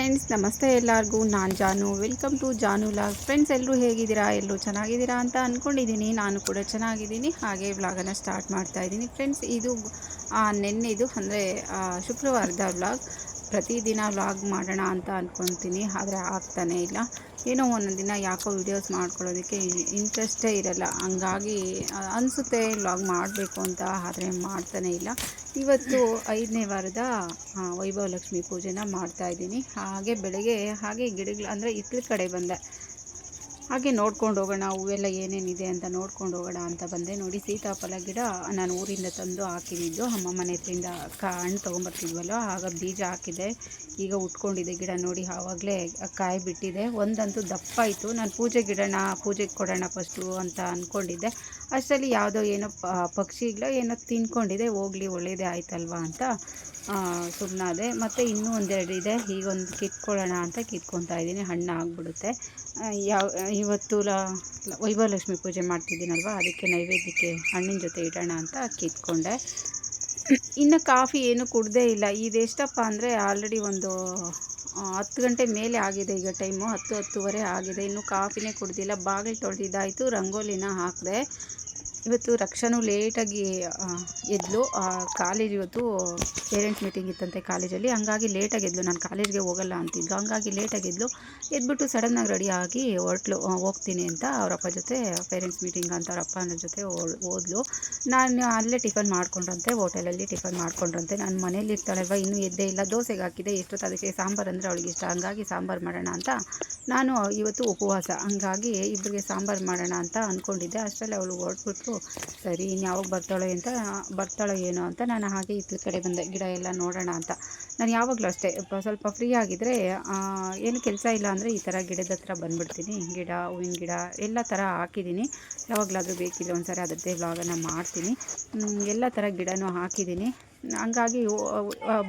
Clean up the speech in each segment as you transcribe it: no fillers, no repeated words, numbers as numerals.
Friends ನಮಸ್ತೆ ಎಲ್ಲರಿಗೂ. ನಾನು ಜಾನು. Welcome to Janu vlog. Friends ಎಲ್ಲರೂ ಹೇಗಿದ್ದೀರಾ? ಎಲ್ಲರೂ ಚೆನ್ನಾಗಿದ್ದೀರಾ ಅಂತ ಅಂದ್ಕೊಂಡಿದ್ದೀನಿ. ನಾನು ಕೂಡ ಚೆನ್ನಾಗಿದ್ದೀನಿ. ಹಾಗೆ ವ್ಲಾಗನ್ನು ಸ್ಟಾರ್ಟ್ ಮಾಡ್ತಾ ಇದ್ದೀನಿ. ಫ್ರೆಂಡ್ಸ್ ಇದು ನೆನ್ನೆದು ಅಂದರೆ ಶುಕ್ರವಾರದ ವ್ಲಾಗ್. ಪ್ರತಿದಿನ ವ್ಲಾಗ್ ಮಾಡೋಣ ಅಂತ ಅಂದ್ಕೊತೀನಿ, ಆದರೆ ಆಗ್ತಾನೇ ಇಲ್ಲ. ಏನೋ ಒಂದೊಂದು ದಿನ ಯಾಕೋ ವೀಡಿಯೋಸ್ ಮಾಡ್ಕೊಳ್ಳೋದಕ್ಕೆ ಇಂಟ್ರೆಸ್ಟೇ ಇರಲ್ಲ. ಹಂಗಾಗಿ ಅನಿಸುತ್ತೆ ವ್ಲಾಗ್ ಮಾಡಬೇಕು ಅಂತ, ಆದರೆ ಮಾಡ್ತಾನೇ ಇಲ್ಲ. ಇವತ್ತು 5ನೇ ವಾರದ ವೈಭವ ಲಕ್ಷ್ಮಿ ಪೂಜೆನ ಮಾಡ್ತಾಯಿದ್ದೀನಿ. ಹಾಗೆ ಬೆಳಗ್ಗೆ ಹಾಗೆ ಗಿಡಗಳು ಅಂದರೆ ಹಿತ್ಲ ಕಡೆ ಬಂದೆ. ಹಾಗೆ ನೋಡ್ಕೊಂಡು ಹೋಗೋಣ, ಹೂವೆಲ್ಲ ಏನೇನಿದೆ ಅಂತ ನೋಡ್ಕೊಂಡು ಹೋಗೋಣ ಅಂತ ಬಂದೆ. ನೋಡಿ, ಸೀತಾಫಲ ಗಿಡ ನಾನು ಊರಿಂದ ತಂದು ಹಾಕಿದ್ದು. ಅಮ್ಮ ಮನೆ ಹತ್ರದಿಂದ ಹಣ್ಣು ತೊಗೊಂಬರ್ತಿದ್ವಲ್ಲ, ಆಗ ಬೀಜ ಹಾಕಿದ್ದೆ. ಈಗ ಉಟ್ಕೊಂಡಿದೆ ಗಿಡ ನೋಡಿ. ಆವಾಗಲೇ ಕಾಯಿ ಬಿಟ್ಟಿದೆ. ಒಂದಂತೂ ದಪ್ಪ ಆಯಿತು. ನಾನು ಪೂಜೆಗೆ ಕೊಡೋಣ ಫಸ್ಟು ಅಂತ ಅಂದ್ಕೊಂಡಿದ್ದೆ. ಅಷ್ಟರಲ್ಲಿ ಯಾವುದೋ ಏನೋ ಪಕ್ಷಿಗಳು ಏನೋ ತಿನ್ಕೊಂಡಿದೆ. ಹೋಗಲಿ, ಒಳ್ಳೇದೇ ಆಯ್ತಲ್ವ ಅಂತ ಸುಮ್ಮನಾದೆ. ಮತ್ತು ಇನ್ನೂ ಒಂದೆರಡು ಇದೆ. ಈಗೊಂದು ಕಿತ್ಕೊಳ್ಳೋಣ ಅಂತ ಕಿತ್ಕೊತಾ ಇದ್ದೀನಿ. ಹಣ್ಣು ಆಗಿಬಿಡುತ್ತೆ. ಇವತ್ತು ವೈಭವ ಲಕ್ಷ್ಮಿ ಪೂಜೆ ಮಾಡ್ತಿದ್ದೀನಲ್ವ, ಅದಕ್ಕೆ ನೈವೇದ್ಯಕ್ಕೆ ಹಣ್ಣಿನ ಜೊತೆ ಇಡೋಣ ಅಂತ ಕಿತ್ಕೊಂಡೆ. ಇನ್ನು ಕಾಫಿ ಏನು ಕುಡ್ದೇ ಇಲ್ಲ. ಇದೆಷ್ಟಪ್ಪ ಅಂದರೆ ಆಲ್ರೆಡಿ ಒಂದು 10 ಗಂಟೆ ಮೇಲೆ ಆಗಿದೆ. ಈಗ ಟೈಮು 10-10:30 ಆಗಿದೆ. ಇನ್ನೂ ಕಾಫಿನೇ ಕುಡ್ದಿಲ್ಲ. ಬಾಗಿಲು ತೊಳೆದಿದ್ದಾಯಿತು, ರಂಗೋಲಿನ ಹಾಕಿದೆ. ಇವತ್ತು ರಕ್ಷಾನು ಲೇಟಾಗಿ ಎದ್ಲು. ಕಾಲೇಜ್ ಇವತ್ತು ಪೇರೆಂಟ್ಸ್ ಮೀಟಿಂಗ್ ಇತ್ತಂತೆ ಕಾಲೇಜಲ್ಲಿ. ಹಂಗಾಗಿ ಲೇಟಾಗಿ ಎದ್ಲು. ನಾನು ಕಾಲೇಜ್ಗೆ ಹೋಗಲ್ಲ ಅಂತಿದ್ಲು. ಹಂಗಾಗಿ ಲೇಟಾಗಿ ಎದ್ಲು. ಎದ್ಬಿಟ್ಟು ಸಡನ್ನಾಗಿ ರೆಡಿಯಾಗಿ ಹೋಗ್ತೀನಿ ಅಂತ ಅವರಪ್ಪ ಜೊತೆ ಪೇರೆಂಟ್ಸ್ ಮೀಟಿಂಗ್ ಅಂತ ಅವ್ರ ಅಪ್ಪನ ಜೊತೆ ಹೋದ್ಲು. ನಾನು ಅಲ್ಲೇ ಟಿಫನ್ ಮಾಡ್ಕೊಂಡ್ರಂತೆ, ಹೋಟೆಲಲ್ಲಿ ಟಿಫನ್ ಮಾಡ್ಕೊಂಡ್ರಂತೆ. ನಾನು ಮನೇಲಿ ಇರ್ತಾಳಲ್ವ, ಇನ್ನೂ ಎದ್ದೇ ಇಲ್ಲ. ದೋಸೆಗೆ ಹಾಕಿದೆ. ಎಷ್ಟೊತ್ತು ಅದಕ್ಕೆ ಸಾಂಬಾರು ಅಂದರೆ ಅವಳಿಗೆ ಇಷ್ಟ. ಹಂಗಾಗಿ ಸಾಂಬಾರು ಮಾಡೋಣ ಅಂತ. ನಾನು ಇವತ್ತು ಉಪವಾಸ, ಹಂಗಾಗಿ ಇಬ್ಬರಿಗೆ ಸಾಂಬಾರು ಮಾಡೋಣ ಅಂತ ಅಂದ್ಕೊಂಡಿದ್ದೆ. ಅಷ್ಟರಲ್ಲಿ ಅವಳು ಹೊರಟ್ಬಿಟ್ರು. ಸರಿ, ಇನ್ಯಾವಾಗ ಬರ್ತಾಳೋ ಏನೋ ಅಂತ ನಾನು ಹಾಗೆ ಇತ್ಲ ಕಡೆ ಬಂದೆ, ಗಿಡ ಎಲ್ಲ ನೋಡೋಣ ಅಂತ. ನಾನು ಯಾವಾಗಲೂ ಅಷ್ಟೇ ಸ್ವಲ್ಪ ಫ್ರೀ ಆಗಿದ್ದರೆ, ಏನು ಕೆಲಸ ಇಲ್ಲ ಅಂದರೆ ಈ ಥರ ಗಿಡದ ಹತ್ರ ಬಂದುಬಿಡ್ತೀನಿ. ಹೂವಿನ ಗಿಡ ಎಲ್ಲ ಥರ ಹಾಕಿದ್ದೀನಿ. ಯಾವಾಗಲಾದರೂ ಬೇಕಿದ್ರೆ ಒಂದ್ಸರಿ ಅದರದ್ದೇ ವ್ಲಾಗನ್ನು ಮಾಡ್ತೀನಿ. ಎಲ್ಲ ಥರ ಗಿಡನೂ ಹಾಕಿದ್ದೀನಿ. ಹಂಗಾಗಿ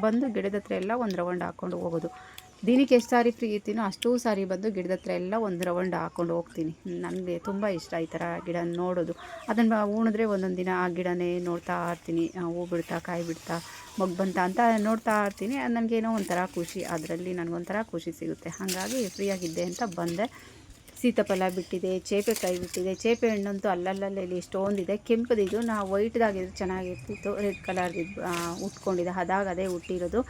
ಬಂದು ಗಿಡದ ಹತ್ರ ಎಲ್ಲ ಒಂದು ರೌಂಡ್ ಹಾಕ್ಕೊಂಡು ಹೋಗೋದು. ದಿನಕ್ಕೆ ಎಷ್ಟು ಸಾರಿ ಫ್ರೀ ಇರ್ತೀನೋ ಅಷ್ಟೂ ಸಾರಿ ಬಂದು ಗಿಡದ ಹತ್ರ ಎಲ್ಲ ಒಂದು ರೌಂಡ್ ಹಾಕ್ಕೊಂಡು ಹೋಗ್ತೀನಿ. ನನಗೆ ತುಂಬ ಇಷ್ಟ ಈ ಥರ ಗಿಡ ನೋಡೋದು. ಅದನ್ನು ಉಣಿದ್ರೆ ಒಂದೊಂದು ದಿನ ಆ ಗಿಡನೇ ನೋಡ್ತಾ ಇರ್ತೀನಿ. ಹೂ ಬಿಡ್ತಾ, ಕಾಯಿ ಬಿಡ್ತಾ, ಮೊಗ್ಗು ಬಂತ ಅಂತ ನೋಡ್ತಾ ಇರ್ತೀನಿ. ನನಗೇನೋ ಒಂಥರ ಖುಷಿ, ಅದರಲ್ಲಿ ನನಗೊಂಥರ ಖುಷಿ ಸಿಗುತ್ತೆ. ಹಾಗಾಗಿ ಫ್ರೀಯಾಗಿದ್ದೆ ಅಂತ ಬಂದೆ. ಸೀತಾಫಲ ಬಿಟ್ಟಿದೆ, ಚೇಪೆಕಾಯಿ ಬಿಟ್ಟಿದೆ. ಚೇಪೆ ಹಣ್ಣಂತೂ ಅಲ್ಲಲ್ಲಿ ಇಷ್ಟೊಂದಿದೆ. ಕೆಂಪದಿದು ನಾವು ವೈಟ್ದಾಗಿದ್ರೆ ಚೆನ್ನಾಗಿರ್ತಿತ್ತು. ರೆಡ್ ಕಲರ್ದಿದ್ದು ಉಟ್ಕೊಂಡಿದೆ. ಅದೇ ಹುಟ್ಟಿರೋದು.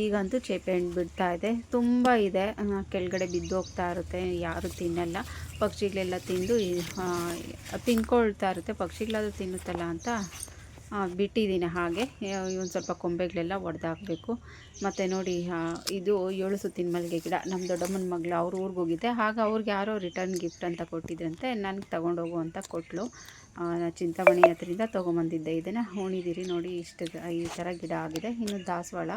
ಈಗಂತೂ ಚೇಪೆ ಹಣ್ಣು ಬಿಡ್ತಾ ಇದೆ. ತುಂಬ ಇದೆ. ಕೆಳಗಡೆ ಬಿದ್ದು ಹೋಗ್ತಾ ಇರುತ್ತೆ. ಯಾರು ತಿನ್ನಲ್ಲ. ಪಕ್ಷಿಗಳೆಲ್ಲ ತಿನ್ಕೊಳ್ತಾ ಇರುತ್ತೆ. ಪಕ್ಷಿಗಳಾದರೂ ತಿನ್ನುತ್ತಲ್ಲ ಅಂತ ಬಿಟ್ಟಿದ್ದೀನಿ. ಹಾಗೆ ಒಂದು ಸ್ವಲ್ಪ ಕೊಂಬೆಗಳೆಲ್ಲ ಒಡೆದಾಕಬೇಕು. ಮತ್ತು ನೋಡಿ, ಇದು 7 ಸುತ್ತಿನ ಮಲ್ಲಿಗೆ ಗಿಡ. ನಮ್ಮ ದೊಡ್ಡಮ್ಮನ ಮಗಳು ಅವ್ರ ಊರಿಗೆ ಹೋಗಿದ್ದೆ. ಆಗ ಅವ್ರಿಗೆ ಯಾರೋ ರಿಟರ್ನ್ ಗಿಫ್ಟ್ ಅಂತ ಕೊಟ್ಟಿದ್ರಂತೆ. ನನಗೆ ತೊಗೊಂಡೋಗು ಅಂತ ಕೊಟ್ಟಳು. ಚಿಂತಾಮಣಿ ಹತ್ರದಿಂದ ತೊಗೊಂಬಂದಿದ್ದೆ. ಇದನ್ನು ಉಣಿದಿರಿ ನೋಡಿ. ಈ ಥರ ಗಿಡ ಆಗಿದೆ. ಇನ್ನು ದಾಸವಾಳ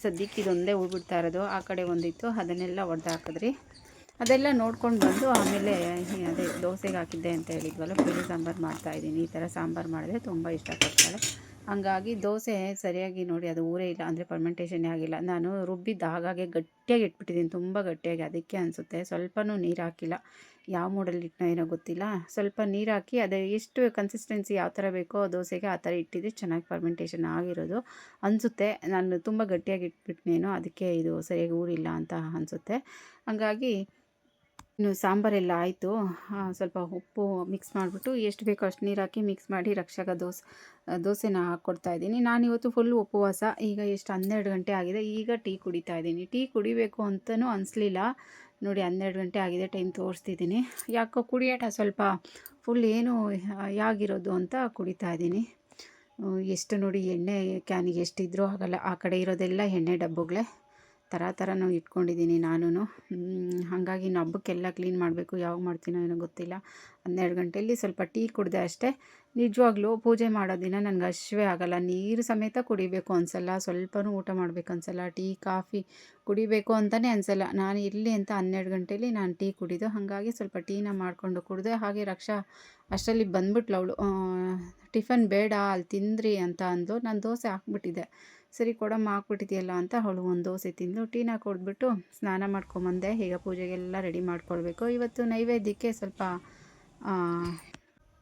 ಸದ್ಯಕ್ಕೆ ಇದೊಂದೇ ಹೂ ಬಿಡ್ತಾ ಇರೋದು. ಆ ಕಡೆ ಒಂದಿತ್ತು, ಅದನ್ನೆಲ್ಲ ಒಡೆದಾಕಿದ್ರಿ. ಅದೆಲ್ಲ ನೋಡ್ಕೊಂಡು ಬಂದು ಆಮೇಲೆ ಅದೇ ದೋಸೆಗೆ ಹಾಕಿದ್ದೆ ಅಂತ ಹೇಳಿದ್ವಲ್ಲ, ಬೇಳೆ ಸಾಂಬಾರು ಮಾಡ್ತಾಯಿದ್ದೀನಿ. ಈ ಥರ ಸಾಂಬಾರು ಮಾಡಿದ್ರೆ ತುಂಬ ಇಷ್ಟಪಡ್ತಾಳೆ. ಹಂಗಾಗಿ ದೋಸೆ ಸರಿಯಾಗಿ ನೋಡಿ ಅದು ಊರೇ ಇಲ್ಲ, ಅಂದರೆ ಪರ್ಮೆಂಟೇಷನ್ನೇ ಆಗಿಲ್ಲ. ನಾನು ರುಬ್ಬಿದ್ದು ಹಾಗಾಗಿ ಗಟ್ಟಿಯಾಗಿ ಇಟ್ಬಿಟ್ಟಿದ್ದೀನಿ, ತುಂಬ ಗಟ್ಟಿಯಾಗಿ. ಅದಕ್ಕೆ ಅನಿಸುತ್ತೆ ಸ್ವಲ್ಪನೂ ನೀರು ಹಾಕಿಲ್ಲ. ಯಾವ ಮೂಡಲ್ಲಿ ಇಟ್ಟನೋ ಏನೋ ಗೊತ್ತಿಲ್ಲ. ಸ್ವಲ್ಪ ನೀರು ಹಾಕಿ ಅದೇ ಎಷ್ಟು ಕನ್ಸಿಸ್ಟೆನ್ಸಿ ಯಾವ ಥರ ಬೇಕೋ ದೋಸೆಗೆ ಆ ಥರ ಇಟ್ಟಿದ್ದೆ ಚೆನ್ನಾಗಿ ಪರ್ಮೆಂಟೇಷನ್ ಆಗಿರೋದು ಅನಿಸುತ್ತೆ. ನಾನು ತುಂಬ ಗಟ್ಟಿಯಾಗಿ ಇಟ್ಬಿಟ್ನೇನೋ, ಅದಕ್ಕೆ ಇದು ಸರಿಯಾಗಿ ಊರಿಲ್ಲ ಅಂತ ಅನಿಸುತ್ತೆ. ಹಂಗಾಗಿ ಇನ್ನು ಸಾಂಬಾರೆಲ್ಲ ಆಯಿತು. ಸ್ವಲ್ಪ ಉಪ್ಪು ಮಿಕ್ಸ್ ಮಾಡಿಬಿಟ್ಟು ಎಷ್ಟು ಬೇಕೋ ಅಷ್ಟು ನೀರು ಹಾಕಿ ಮಿಕ್ಸ್ ಮಾಡಿ ರಕ್ಷಾಗ ದೋಸೆನ ಹಾಕ್ಕೊಡ್ತಾಯಿದ್ದೀನಿ. ನಾನಿವತ್ತು ಫುಲ್ ಉಪವಾಸ. ಈಗ ಎಷ್ಟು 12 ಗಂಟೆ ಆಗಿದೆ. ಈಗ ಟೀ ಕುಡಿತಾ ಇದ್ದೀನಿ. ಟೀ ಕುಡಿಬೇಕು ಅಂತಲೂ ಅನಿಸ್ಲಿಲ್ಲ. ನೋಡಿ, 12 ಗಂಟೆ ಆಗಿದೆ. ಟೈಮ್ ತೋರಿಸ್ತಿದ್ದೀನಿ. ಯಾಕೋ ಕುಡಿಯೋಟ ಸ್ವಲ್ಪ ಫುಲ್ ಏನು ಯಾಗಿರೋದು ಅಂತ ಕುಡಿತಾ ಇದ್ದೀನಿ. ಎಷ್ಟು ನೋಡಿ, ಎಣ್ಣೆ ಕ್ಯಾನಿಗೆ ಎಷ್ಟಿದ್ರೂ ಆಗಲ್ಲ. ಆ ಕಡೆ ಇರೋದೆಲ್ಲ ಎಣ್ಣೆ ಡಬ್ಬಗಳೇ ಥರನೂ ಇಟ್ಕೊಂಡಿದ್ದೀನಿ ನಾನು. ಹಾಗಾಗಿ ಇನ್ನು ಹಬ್ಬಕ್ಕೆಲ್ಲ ಕ್ಲೀನ್ ಮಾಡಬೇಕು. ಯಾವಾಗ ಮಾಡ್ತೀನೋ ಏನೋ ಗೊತ್ತಿಲ್ಲ. 12 ಗಂಟೆಯಲ್ಲಿ ಸ್ವಲ್ಪ ಟೀ ಕುಡಿದೆ ಅಷ್ಟೇ. ನಿಜವಾಗ್ಲೂ ಪೂಜೆ ಮಾಡೋ ದಿನ ನನಗೆ ಹಶ್ವೇ ಆಗೋಲ್ಲ. ನೀರು ಸಮೇತ ಕುಡಿಬೇಕು ಅನಿಸಲ್ಲ. ಸ್ವಲ್ಪನೂ ಊಟ ಮಾಡಬೇಕು ಅನಿಸಲ್ಲ. ಟೀ ಕಾಫಿ ಕುಡಿಬೇಕು ಅಂತಲೇ ಅನಿಸಲ್ಲ. ನಾನು ಇರಲಿ ಅಂತ 12 ಗಂಟೆಯಲ್ಲಿ ನಾನು ಟೀ ಕುಡಿದು. ಹಾಗಾಗಿ ಸ್ವಲ್ಪ ಟೀನ ಮಾಡಿಕೊಂಡು ಕುಡಿದೆ. ಹಾಗೆ ರಕ್ಷಾ ಅಷ್ಟರಲ್ಲಿ ಬಂದ್ಬಿಟ್ಲು ಅವಳು. ಟಿಫನ್ ಬೇಡ, ಅಲ್ಲಿ ತಿಂದ್ರಿ ಅಂತ ಅಂದು. ನಾನು ದೋಸೆ ಹಾಕ್ಬಿಟ್ಟಿದ್ದೆ. ಸರಿ ಕೊಡಮ್ಮ, ಹಾಕ್ಬಿಟ್ಟಿದೆಯಲ್ಲ ಅಂತ ಅವಳು ಒಂದು ದೋಸೆ ತಿಂದು ಟೀನ ಕೊಡ್ಬಿಟ್ಟು ಸ್ನಾನ ಮಾಡ್ಕೊಂಬಂದೆ. ಈಗ ಪೂಜೆಗೆಲ್ಲ ರೆಡಿ ಮಾಡ್ಕೊಳ್ಬೇಕು. ಇವತ್ತು ನೈವೇದ್ಯಕ್ಕೆ ಸ್ವಲ್ಪ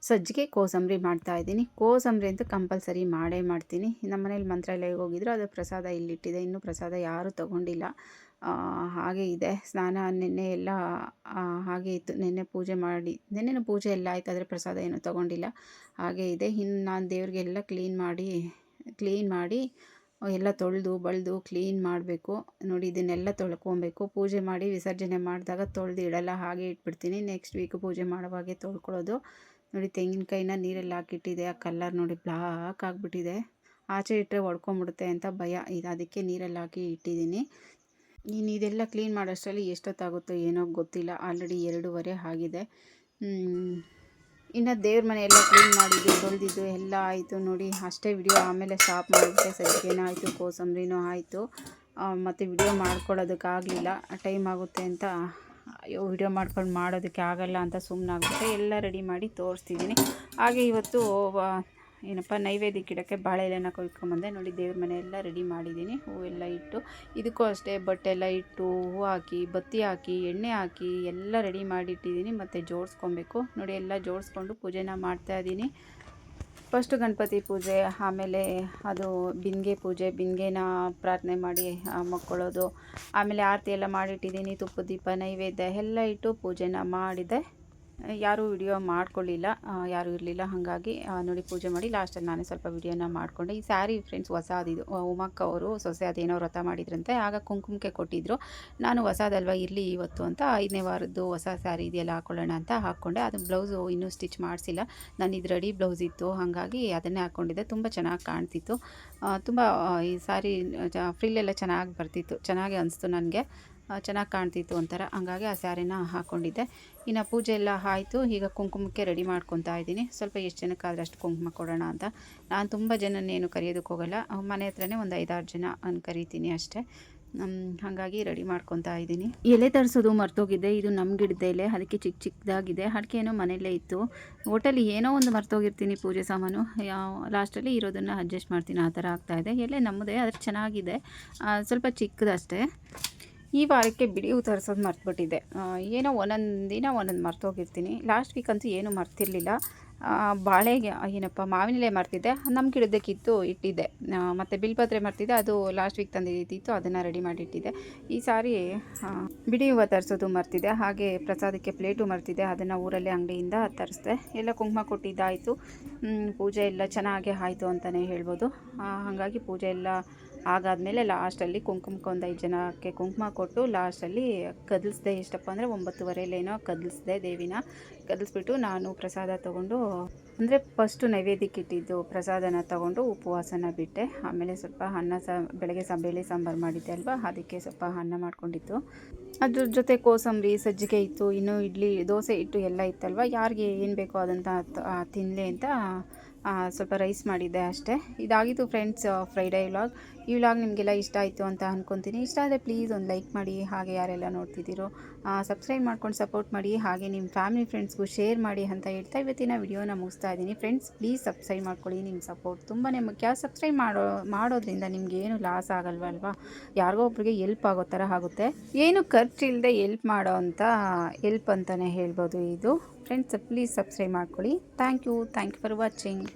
ಸಜ್ಜಿಗೆ ಕೋಸಂಬರಿ ಮಾಡ್ತಾಯಿದ್ದೀನಿ. ಕೋಸಂಬರಿ ಅಂತೂ ಕಂಪಲ್ಸರಿ ಮಾಡೇ ಮಾಡ್ತೀನಿ. ನಮ್ಮ ಮನೇಲಿ ಮಂತ್ರಾಲಯಕ್ಕೆ ಹೋಗಿದ್ರು, ಅದು ಪ್ರಸಾದ ಇಲ್ಲಿಟ್ಟಿದೆ. ಇನ್ನೂ ಪ್ರಸಾದ ಯಾರೂ ತೊಗೊಂಡಿಲ್ಲ. ಹಾಗೆ ಇದೆ. ಸ್ನಾನ ನಿನ್ನೆ ಎಲ್ಲ ಹಾಗೆ ಇತ್ತು. ನಿನ್ನೆ ಪೂಜೆ ಮಾಡಿ ನಿನ್ನೆನೂ ಪೂಜೆ ಎಲ್ಲ ಆಯ್ತು, ಆದರೆ ಪ್ರಸಾದ ಏನೂ ತೊಗೊಂಡಿಲ್ಲ. ಹಾಗೆ ಇದೆ. ಇನ್ನು ನಾನು ದೇವ್ರಿಗೆಲ್ಲ ಕ್ಲೀನ್ ಮಾಡಿ ಎಲ್ಲ ತೊಳೆದು ಬಳಿದು ಕ್ಲೀನ್ ಮಾಡಬೇಕು. ನೋಡಿ ಇದನ್ನೆಲ್ಲ ತೊಳ್ಕೊಬೇಕು. ಪೂಜೆ ಮಾಡಿ ವಿಸರ್ಜನೆ ಮಾಡಿದಾಗ ತೊಳೆದು ಇಡಲ್ಲ, ಹಾಗೆ ಇಟ್ಬಿಡ್ತೀನಿ. ನೆಕ್ಸ್ಟ್ ವೀಕ್ ಪೂಜೆ ಮಾಡುವಾಗೆ ತೊಳ್ಕೊಳ್ಳೋದು. ನೋಡಿ ತೆಂಗಿನಕಾಯಿನ ನೀರಲ್ಲಿ ಹಾಕಿಟ್ಟಿದೆ. ಆ ಕಲ್ಲರ್ ನೋಡಿ ಬ್ಲಾಕ್ ಆಗಿಬಿಟ್ಟಿದೆ. ಆಚೆ ಇಟ್ಟರೆ ಒಡ್ಕೊಂಬಿಡುತ್ತೆ ಅಂತ ಭಯ, ಅದಕ್ಕೆ ನೀರಲ್ಲಿ ಹಾಕಿ ಇಟ್ಟಿದ್ದೀನಿ. ಇನ್ನು ಇದೆಲ್ಲ ಕ್ಲೀನ್ ಮಾಡೋಷ್ಟರಲ್ಲಿ ಎಷ್ಟೊತ್ತಾಗುತ್ತೋ ಏನೋ ಗೊತ್ತಿಲ್ಲ. ಆಲ್ರೆಡಿ 2:30 ಆಗಿದೆ. ಇನ್ನು ದೇವ್ರ ಮನೆ ಎಲ್ಲ ಕ್ಲೀನ್ ಮಾಡಿದ್ದು ತೊಳೆದಿದ್ದು ಎಲ್ಲ ಆಯಿತು. ನೋಡಿ ಅಷ್ಟೇ ವಿಡಿಯೋ. ಆಮೇಲೆ ಸ್ಟಾಪ್ ಮಾಡಿಬಿಟ್ಟೆ. ಸಜ್ಜಿಗೆನೂ ಆಯಿತು, ಕೋಸಂಬರಿನೂ ಆಯಿತು. ಮತ್ತು ವಿಡಿಯೋ ಮಾಡ್ಕೊಳ್ಳೋದಕ್ಕಾಗಲಿಲ್ಲ, ಟೈಮ್ ಆಗುತ್ತೆ ಅಂತ. ವಿಡಿಯೋ ಮಾಡೋದಕ್ಕೆ ಆಗಲ್ಲ ಅಂತ ಸುಮ್ಮನಾಗ್ಬಿಟ್ಟೆ. ಎಲ್ಲ ರೆಡಿ ಮಾಡಿ ತೋರಿಸ್ತಿದ್ದೀನಿ. ಹಾಗೆ ಇವತ್ತು ನೈವೇದ್ಯಕ್ಕೆ ಇಡೋಕ್ಕೆ ಬಾಳೆ ಎಲೆನ ಕೊಯ್ಕೊಂಬಂದೆ. ನೋಡಿ ದೇವ್ರ ಮನೆ ಎಲ್ಲ ರೆಡಿ ಮಾಡಿದ್ದೀನಿ. ಹೂವೆಲ್ಲ ಇಟ್ಟು, ಇದಕ್ಕೂ ಅಷ್ಟೇ ಬಟ್ಟೆ ಎಲ್ಲ ಇಟ್ಟು, ಹೂವು ಹಾಕಿ, ಬತ್ತಿ ಹಾಕಿ, ಎಣ್ಣೆ ಹಾಕಿ ಎಲ್ಲ ರೆಡಿ ಮಾಡಿಟ್ಟಿದ್ದೀನಿ. ಮತ್ತು ಜೋಡಿಸ್ಕೊಬೇಕು. ನೋಡಿ ಎಲ್ಲ ಜೋಡಿಸ್ಕೊಂಡು ಪೂಜೆನ ಮಾಡ್ತಾಯಿದ್ದೀನಿ. ಫಸ್ಟು ಗಣಪತಿ ಪೂಜೆ, ಆಮೇಲೆ ಅದು ಬಿಂದಿಗೆ ಪೂಜೆ, ಬಿಂದಿಗೆನ ಪ್ರಾರ್ಥನೆ ಮಾಡಿ ಮಕ್ಕೊಳ್ಳೋದು. ಆಮೇಲೆ ಆರತಿ ಎಲ್ಲ ಮಾಡಿಟ್ಟಿದ್ದೀನಿ. ತುಪ್ಪದ ದೀಪ, ನೈವೇದ್ಯ ಎಲ್ಲ ಇಟ್ಟು ಪೂಜೆನ ಮಾಡಿದೆ. ಯಾರೂ ವಿಡಿಯೋ ಮಾಡ್ಕೊಳ್ಳಿಲ್ಲ, ಯಾರೂ ಇರಲಿಲ್ಲ. ಹಾಗಾಗಿ ನೋಡಿ ಪೂಜೆ ಮಾಡಿ ಲಾಸ್ಟಲ್ಲಿ ನಾನೇ ಸ್ವಲ್ಪ ವಿಡಿಯೋನ ಮಾಡಿಕೊಂಡೆ. ಈ ಸ್ಯಾರಿ ಫ್ರೆಂಡ್ಸ್ ಹೊಸದಿದು. ಉಮಕ್ಕ ಅವರು ಸೊಸೆ ಅದೇನೋ ವ್ರತ ಮಾಡಿದ್ರಂತೆ, ಆಗ ಕುಂಕುಮಕ್ಕೆ ಕೊಟ್ಟಿದ್ದರು. ನಾನು ಹೊಸದಲ್ವ ಇರಲಿ ಇವತ್ತು ಅಂತ 5ನೇ ವಾರದ್ದು ಹೊಸ ಸ್ಯಾರಿ ಇದೆಯಲ್ಲ ಹಾಕ್ಕೊಳ್ಳೋಣ ಅಂತ ಹಾಕ್ಕೊಂಡೆ. ಅದು ಬ್ಲೌಸು ಇನ್ನೂ ಸ್ಟಿಚ್ ಮಾಡಿಸಿಲ್ಲ. ನಾನು ಇದು ರೆಡಿ ಬ್ಲೌಸ್ ಇತ್ತು, ಹಾಗಾಗಿ ಅದನ್ನೇ ಹಾಕ್ಕೊಂಡಿದ್ದೆ. ತುಂಬ ಚೆನ್ನಾಗಿ ಕಾಣ್ತಿತ್ತು. ತುಂಬ ಈ ಸ್ಯಾರಿ ಫ್ರಿಲ್ಲೆಲ್ಲ ಚೆನ್ನಾಗಿ ಬರ್ತಿತ್ತು, ಚೆನ್ನಾಗಿ ಅನಿಸ್ತು ನನಗೆ. ಚೆನ್ನಾಗಿ ಕಾಣ್ತಿತ್ತು ಒಂಥರ. ಹಂಗಾಗಿ ಆ ಸ್ಯಾರಿನ ಹಾಕ್ಕೊಂಡಿದ್ದೆ. ಇನ್ನು ಪೂಜೆ ಎಲ್ಲ ಆಯಿತು. ಈಗ ಕುಂಕುಮಕ್ಕೆ ರೆಡಿ ಮಾಡ್ಕೊತಾ ಇದ್ದೀನಿ. ಸ್ವಲ್ಪ ಎಷ್ಟು ಜನಕ್ಕಾದ್ರೆ ಅಷ್ಟು ಕುಂಕುಮ ಕೊಡೋಣ ಅಂತ. ನಾನು ತುಂಬ ಜನನ್ನೇನು ಕರೆಯೋದಕ್ಕೆ ಹೋಗಲ್ಲ, ಮನೆ ಹತ್ರನೇ ಒಂದು 5-6 ಜನ ಕರಿತೀನಿ ಅಷ್ಟೇ. ಹಾಗಾಗಿ ರೆಡಿ ಮಾಡ್ಕೊತಾ ಇದ್ದೀನಿ. ಎಲೆ ತರಿಸೋದು ಮರ್ತೋಗಿದ್ದೆ. ಇದು ನಮ್ಮ ಗಿಡದ ಎಲೆ, ಅದಕ್ಕೆ ಚಿಕ್ಕದಾಗಿದೆ. ಅಡಿಕೆ ಏನೋ ಮನೆಯಲ್ಲೇ ಇತ್ತು. ಒಟ್ಟಲ್ಲಿ ಏನೋ ಒಂದು ಮರ್ತೋಗಿರ್ತೀನಿ ಪೂಜೆ ಸಾಮಾನು. ಲಾಸ್ಟಲ್ಲಿ ಇರೋದನ್ನು ಅಡ್ಜಸ್ಟ್ ಮಾಡ್ತೀನಿ, ಆ ಥರ ಆಗ್ತಾಯಿದೆ. ಎಲೆ ನಮ್ಮದೇ, ಆದರೆ ಚೆನ್ನಾಗಿದೆ, ಸ್ವಲ್ಪ ಚಿಕ್ಕದಷ್ಟೇ. ಈ ವಾರಕ್ಕೆ ಬಿಡಿ ಹೂ ತರಿಸೋದು ಮರ್ತುಬಿಟ್ಟಿದ್ದೆ. ಏನೋ ಒಂದೊಂದು ದಿನ ಒಂದೊಂದು ಮರ್ತೋಗಿರ್ತೀನಿ. ಲಾಸ್ಟ್ ವೀಕ್ ಅಂತೂ ಏನೂ ಮರ್ತಿರಲಿಲ್ಲ. ಬಾಳೆಗೆ ಮಾವಿನೆಲೆ ಮರ್ತಿದ್ದೆ, ನಮ್ಮ ಗಿಡದ ಕಿತ್ತು ಇಟ್ಟಿದ್ದೆ. ಮತ್ತು ಬಿಲ್ಪತ್ರೆ ಮರ್ತಿದ್ದೆ, ಅದು ಲಾಸ್ಟ್ ವೀಕ್ ತಂದಿದ್ದಿತ್ತು, ಅದನ್ನು ರೆಡಿ ಮಾಡಿ ಇಟ್ಟಿದ್ದೆ. ಈ ಸಾರಿ ಬಿಡಿ ಹೂವು ತರಿಸೋದು ಮರ್ತಿದ್ದೆ. ಹಾಗೆ ಪ್ರಸಾದಕ್ಕೆ ಪ್ಲೇಟು ಮರ್ತಿದ್ದೆ, ಅದನ್ನು ಊರಲ್ಲೇ ಅಂಗಡಿಯಿಂದ ತರಿಸ್ದೆ. ಎಲ್ಲ ಕುಂಕುಮ ಕೊಟ್ಟಿದ್ದಾಯಿತು. ಪೂಜೆ ಎಲ್ಲ ಚೆನ್ನಾಗೇ ಆಯಿತು ಅಂತಲೇ ಹೇಳ್ಬೋದು. ಹಾಗಾಗಿ ಪೂಜೆ ಎಲ್ಲ ಆಗಾದಮೇಲೆ ಲಾಸ್ಟಲ್ಲಿ ಕುಂಕುಮಕ್ಕೆ ಒಂದು 5 ಜನಕ್ಕೆ ಕುಂಕುಮ ಕೊಟ್ಟು ಲಾಸ್ಟಲ್ಲಿ ಕದಲಿಸ್ದೆ. ಎಷ್ಟಪ್ಪ ಅಂದರೆ 9:30 ಕದಲಿಸ್ದೆ. ದೇವಿನ ಕದಲಿಸ್ಬಿಟ್ಟು ನಾನು ಪ್ರಸಾದ ತೊಗೊಂಡು, ಅಂದರೆ ಫಸ್ಟು ನೈವೇದ್ಯಕ್ಕೆ ಇಟ್ಟಿದ್ದು ಪ್ರಸಾದನ ತೊಗೊಂಡು ಉಪವಾಸನ ಬಿಟ್ಟೆ. ಆಮೇಲೆ ಸ್ವಲ್ಪ ಅನ್ನ ಬೆಳಗ್ಗೆ ಬೇಳೆ ಸಾಂಬಾರು ಮಾಡಿದ್ದೆ ಅಲ್ವಾ, ಅದಕ್ಕೆ ಸ್ವಲ್ಪ ಅನ್ನ ಮಾಡ್ಕೊಂಡಿತ್ತು. ಅದ್ರ ಜೊತೆ ಕೋಸಂಬರಿ, ಸಜ್ಜಿಗೆ ಇತ್ತು, ಇನ್ನೂ ಇಡ್ಲಿ, ದೋಸೆ ಇಟ್ಟು ಎಲ್ಲ ಇತ್ತಲ್ವ. ಯಾರಿಗೆ ಏನು ಬೇಕೋ ಅದಂತ ತಿನ್ನಲಿ ಅಂತ ಸ್ವಲ್ಪ ರೈಸ್ ಮಾಡಿದ್ದೆ ಅಷ್ಟೇ. ಇದಾಗಿತ್ತು ಫ್ರೆಂಡ್ಸ್ ಫ್ರೈಡೇ ವ್ಲಾಗ್. ಈ ವ್ಲಾಗ್ ನಿಮಗೆಲ್ಲ ಇಷ್ಟ ಆಯಿತು ಅಂತ ಅಂದ್ಕೊತೀನಿ. ಇಷ್ಟ ಆದರೆ ಪ್ಲೀಸ್ ಒಂದು ಲೈಕ್ ಮಾಡಿ. ಹಾಗೆ ಯಾರೆಲ್ಲ ನೋಡ್ತಿದ್ದೀರೋ ಸಬ್ಸ್ಕ್ರೈಬ್ ಮಾಡ್ಕೊಂಡು ಸಪೋರ್ಟ್ ಮಾಡಿ. ಹಾಗೆ ನಿಮ್ಮ ಫ್ಯಾಮಿಲಿ ಫ್ರೆಂಡ್ಸ್ಗೂ ಶೇರ್ ಮಾಡಿ ಅಂತ ಹೇಳ್ತಾ ಇವತ್ತಿನ ವಿಡಿಯೋನ ಮುಗಿಸ್ತಾ ಇದ್ದೀನಿ. ಫ್ರೆಂಡ್ಸ್ ಪ್ಲೀಸ್ ಸಬ್ಸ್ಕ್ರೈಬ್ ಮಾಡ್ಕೊಳ್ಳಿ. ನಿಮ್ಮ ಸಪೋರ್ಟ್ ತುಂಬಾ ಮುಖ್ಯ. ಸಬ್ಸ್ಕ್ರೈಬ್ ಮಾಡೋದ್ರಿಂದ ನಿಮ್ಗೆ ಏನು ಲಾಸ್ ಆಗಲ್ವಲ್ವಾ, ಯಾರಿಗೋ ಒಬ್ರಿಗೆ ಎಲ್ಪ್ ಆಗೋ ಥರ ಆಗುತ್ತೆ. ಏನು ಖರ್ಚಿಲ್ಲದೆ ಎಲ್ಪ್ ಮಾಡೋ ಅಂಥ ಎಲ್ಪ್ ಅಂತಲೇ ಹೇಳ್ಬೋದು ಇದು. ಫ್ರೆಂಡ್ಸ್ ಪ್ಲೀಸ್ ಸಬ್ಸ್ಕ್ರೈಬ್ ಮಾಡ್ಕೊಳ್ಳಿ. Thank you for watching.